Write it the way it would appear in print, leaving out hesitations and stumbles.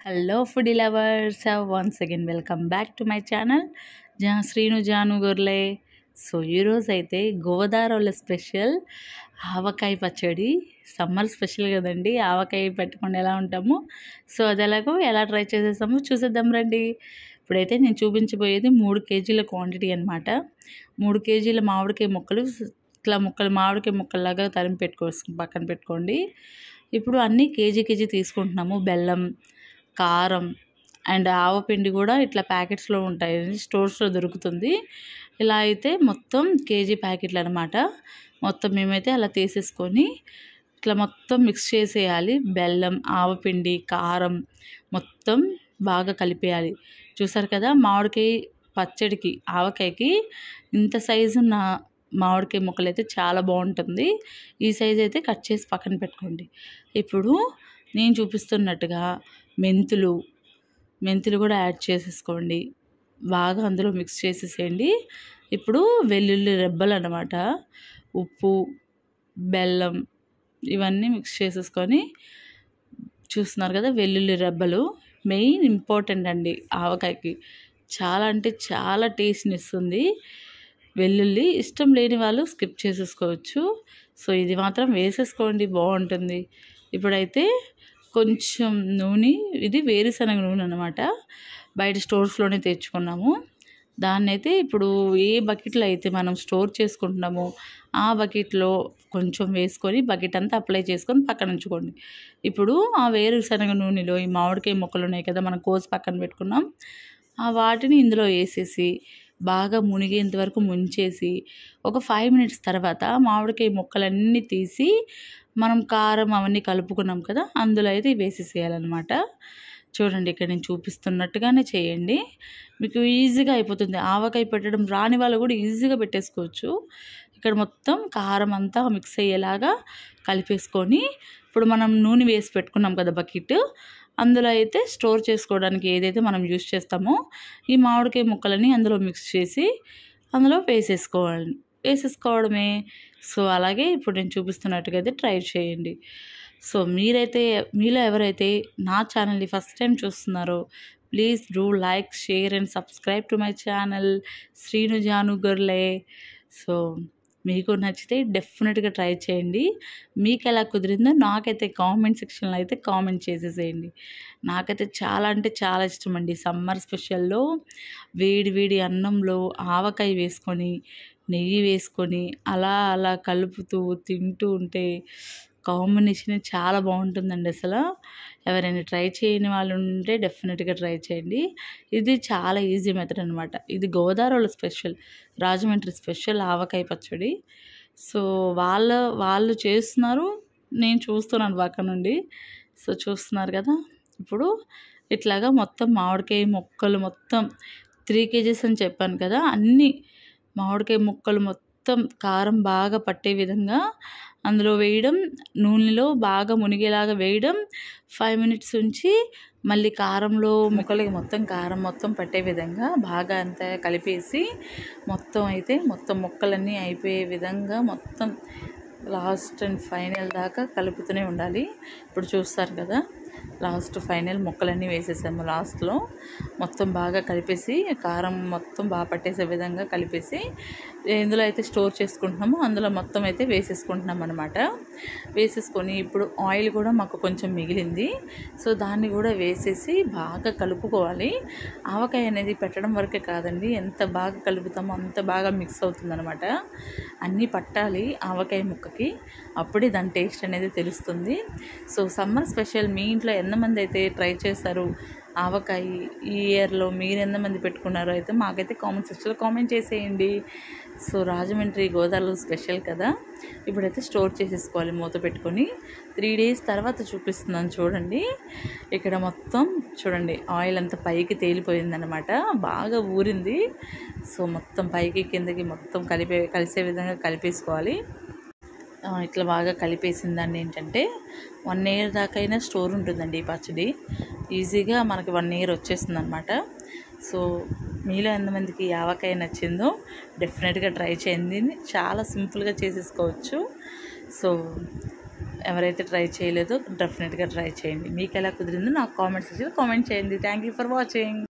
Hello foodie lovers, once again welcome back to my channel Srinu Janu Gorle. So ఈరోజు అయితే Godavari special ఆవకాయ పచ్చడి. Summer special కదండి, ఆవకాయ పెట్టుకొని ఎలా ఉంటాము. సో అది ఎలా ట్రై చేసేసాము చూసేద్దాం రండి. ఇప్పుడైతే నేను చూపించబోయేది 3 కేజీల క్వాంటిటీ అనమాట. 3 కేజీల మామిడికాయ ముక్కలు, ఇట్లా మామిడికాయ ముక్కల్లాగా తరిమి పక్కన పెట్టుకోండి. ఇప్పుడు అన్నీ కేజీ తీసుకుంటున్నాము. బెల్లం, కారం అండ్ ఆవపిండి కూడా ఇట్లా ప్యాకెట్స్లో ఉంటాయి, స్టోర్స్లో దొరుకుతుంది. ఇలా అయితే మొత్తం కేజీ ప్యాకెట్లు అనమాట. మొత్తం మేమైతే అలా తీసేసుకొని ఇట్లా మొత్తం మిక్స్ చేసేయాలి. బెల్లం, ఆవపిండి, కారం మొత్తం బాగా కలిపేయాలి. చూసారు కదా, మామిడికాయ పచ్చడికి, ఆవకాయకి ఇంత సైజు ఉన్న మామిడికాయ ముక్కలు అయితే చాలా బాగుంటుంది. ఈ సైజు అయితే కట్ చేసి పక్కన పెట్టుకోండి. ఇప్పుడు నేను చూపిస్తున్నట్టుగా మెంతులు కూడా యాడ్ చేసేసుకోండి. బాగా అందులో మిక్స్ చేసేసేయండి. ఇప్పుడు వెల్లుల్లి రెబ్బలు అన్నమాట, ఉప్పు, బెల్లం ఇవన్నీ మిక్స్ చేసేసుకొని, చూస్తున్నారు కదా వెల్లుల్లి రెబ్బలు మెయిన్ ఇంపార్టెంట్ అండి ఆవకాయకి. చాలా అంటే చాలా టేస్ట్ని ఇస్తుంది. వెల్లుల్లి ఇష్టం లేని వాళ్ళు స్కిప్ చేసేసుకోవచ్చు. సో ఇది మాత్రం వేసేసుకోండి, బాగుంటుంది. ఇప్పుడైతే కొంచెం నూనె, ఇది వేరుశనగ నూనె అనమాట, బయట స్టోర్స్లోనే తెచ్చుకున్నాము. దాన్ని అయితే ఇప్పుడు ఏ బకెట్లో అయితే మనం స్టోర్ చేసుకుంటున్నామో ఆ బకెట్లో కొంచెం వేసుకొని బకెట్ అంతా అప్లై చేసుకొని పక్కన ఉంచుకోండి. ఇప్పుడు ఆ వేరుశనగ నూనెలో ఈ మామిడికాయ ముక్కలు ఉన్నాయి కదా, మనం కోసి పక్కన పెట్టుకున్నాం, ఆ వాటిని ఇందులో వేసేసి బాగా మునిగేంత వరకు ముంచేసి ఒక 5 మినిట్స్ తర్వాత మామిడికాయ ముక్కలన్నీ తీసి మనం కారం అవన్నీ కలుపుకున్నాం కదా, అందులో అయితే వేసేసేయాలన్నమాట. చూడండి, ఇక్కడ నేను చూపిస్తున్నట్టుగానే చేయండి, మీకు ఈజీగా అయిపోతుంది. ఆవకాయ పెట్టడం రాని వాళ్ళు కూడా ఈజీగా పెట్టేసుకోవచ్చు. ఇక్కడ మొత్తం కారం అంతా మిక్స్ అయ్యేలాగా కలిపేసుకొని, ఇప్పుడు మనం నూనె వేసి పెట్టుకున్నాం కదా బకెట్, అందులో అయితే స్టోర్ చేసుకోవడానికి ఏదైతే మనం యూస్ చేస్తామో ఈ మామిడికాయ ముక్కలని అందులో మిక్స్ చేసి అందులో వేసేసుకోవడమే. సో అలాగే ఇప్పుడు నేను చూపిస్తున్నట్టుగా అయితే ట్రై చేయండి. సో మీలో ఎవరైతే నా ఛానల్ని ఫస్ట్ టైం చూస్తున్నారో please do like, share and subscribe to my channel Srinu Janu Gorle. So మీకు నచ్చితే డెఫినెట్గా ట్రై చేయండి. మీకు ఎలా కుదిరిందో నాకైతే కామెంట్ సెక్షన్లో అయితే కామెంట్ చేసేసేయండి. నాకైతే చాలా అంటే చాలా ఇష్టం అండి. సమ్మర్ స్పెషల్లో వేడి అన్నంలో ఆవకాయ వేసుకొని, నెయ్యి వేసుకొని అలా కలుపుతూ తింటూ ఉంటే కాంబినేషన్ చాలా బాగుంటుందండి. అసలు ఎవరైనా ట్రై చేయని వాళ్ళు ఉంటే డెఫినెట్గా ట్రై చేయండి. ఇది చాలా ఈజీ మెథడ్ అనమాట. ఇది గోదావరి స్పెషల్, రాజమండ్రి స్పెషల్ ఆవకాయ పచ్చడి. సో వాళ్ళు చేస్తున్నారు, నేను చూస్తున్నాను పక్క నుండి. సో చూస్తున్నారు కదా, ఇప్పుడు ఇట్లాగా మొత్తం మామిడికాయ ముక్కలు మొత్తం 3 కేజీస్ అని చెప్పాను కదా, అన్నీ మామిడికాయ ముక్కలు మొత్తం కారం బాగా పట్టే విధంగా అందులో వేయడం, నూనెలో బాగా మునిగేలాగా వేయడం, 5 మినిట్స్ ఉంచి మళ్ళీ కారంలో ముక్కలకి మొత్తం కారం మొత్తం పట్టే విధంగా బాగా అంతా కలిపేసి మొత్తం ముక్కలన్నీ అయిపోయే విధంగా మొత్తం లాస్ట్ అండ్ ఫైనల్ దాకా కలుపుతూనే ఉండాలి. ఇప్పుడు చూస్తారు కదా, లాస్ట్ ఫైనల్ ముక్కలన్నీ వేసేసాము. లాస్ట్లో మొత్తం బాగా కలిపేసి కారం మొత్తం బాగా పట్టేసే విధంగా కలిపేసి ఎందులో అయితే స్టోర్ చేసుకుంటున్నామో అందులో మొత్తం అయితే వేసేసుకుంటున్నాం అనమాట. వేసేసుకొని ఇప్పుడు ఆయిల్ కూడా మాకు కొంచెం మిగిలింది, సో దాన్ని కూడా వేసేసి బాగా కలుపుకోవాలి. ఆవకాయ అనేది పెట్టడం వరకే కాదండి, ఎంత బాగా కలుపుతామో అంత బాగా మిక్స్ అవుతుందన్నమాట. అన్నీ పట్టాలి ఆవకాయ ముక్కకి, అప్పుడే దాని టేస్ట్ అనేది తెలుస్తుంది. సో సమ్మర్ స్పెషల్ మీ ఇంట్లో ఎంతమంది అయితే ట్రై చేస్తారు ఆవకాయ, ఈ ఇయర్లో మీరు ఎంతమంది పెట్టుకున్నారో అయితే మాకైతే కామెంట్ సెక్షన్లో కామెంట్ చేసేయండి. సో రాజమండ్రి గోదావరి స్పెషల్ కదా, ఇప్పుడైతే స్టోర్ చేసేసుకోవాలి మూత పెట్టుకొని. 3 డేస్ తర్వాత చూపిస్తున్నాను చూడండి. ఇక్కడ మొత్తం చూడండి ఆయిల్ అంతా పైకి తేలిపోయిందనమాట, బాగా ఊరింది. సో మొత్తం పైకి కిందకి మొత్తం కలిసే విధంగా కలిపేసుకోవాలి. ఇట్లా బాగా కలిపేసిన దాన్ని ఏంటంటే 1 ఇయర్ దాకా అయినా స్టోర్ ఉంటుందండి ఈ పచ్చడి. ఈజీగా మనకి 1 ఇయర్ వచ్చేస్తుంది అనమాట. సో మీలో ఎంతమందికి ఆవకాయ నచ్చిందో డెఫినెట్గా ట్రై చేయండి. చాలా సింపుల్గా చేసేసుకోవచ్చు. సో ఎవరైతే ట్రై చేయలేదో డెఫినెట్గా ట్రై చేయండి. మీకు ఎలా కుదిరిందో నాకు కామెంట్ సెక్షన్లో కామెంట్ చేయండి. Thank you for watching.